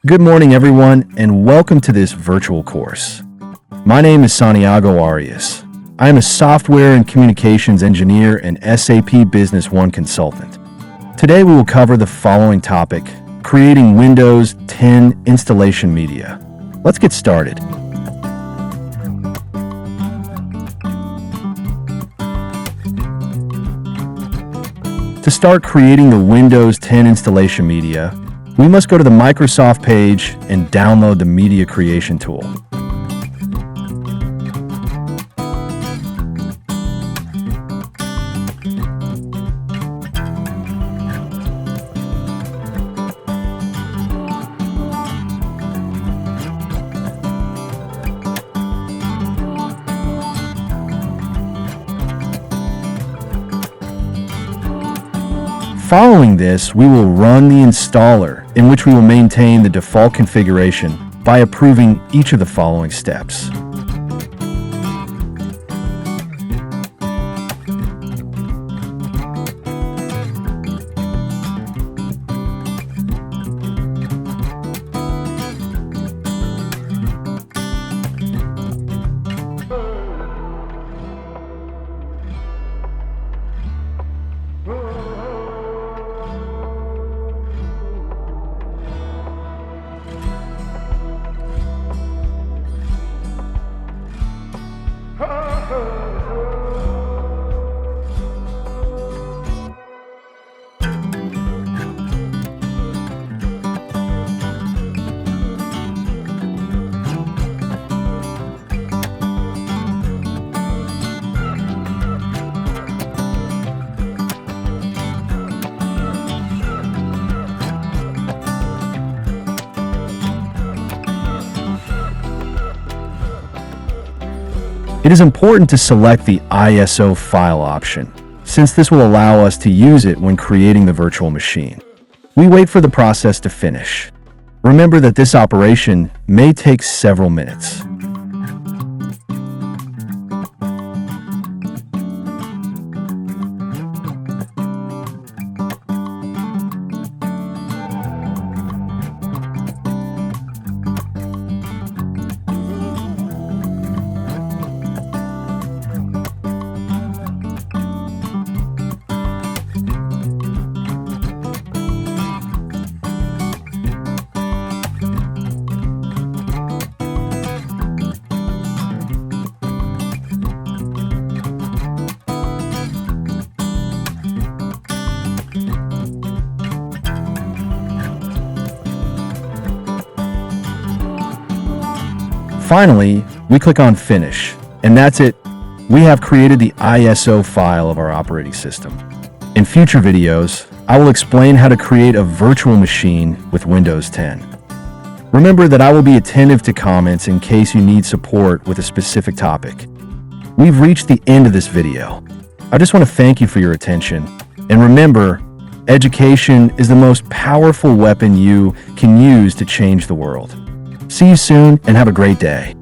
Good morning, everyone, and welcome to this virtual course. My name is Santiago Arias. I am a software and communications engineer and SAP Business One consultant. Today, we will cover the following topic: creating Windows 10 installation media. Let's get started. To start creating the Windows 10 installation media, we must go to the Microsoft page and download the media creation tool. Following this, we will run the installer, in which we will maintain the default configuration by approving each of the following steps. It is important to select the ISO file option, since this will allow us to use it when creating the virtual machine. We wait for the process to finish. Remember that this operation may take several minutes. Finally, we click on Finish, and that's it. We have created the ISO file of our operating system. In future videos, I will explain how to create a virtual machine with Windows 10. Remember that I will be attentive to comments in case you need support with a specific topic. We've reached the end of this video. I just want to thank you for your attention. And remember, education is the most powerful weapon you can use to change the world. See you soon and have a great day.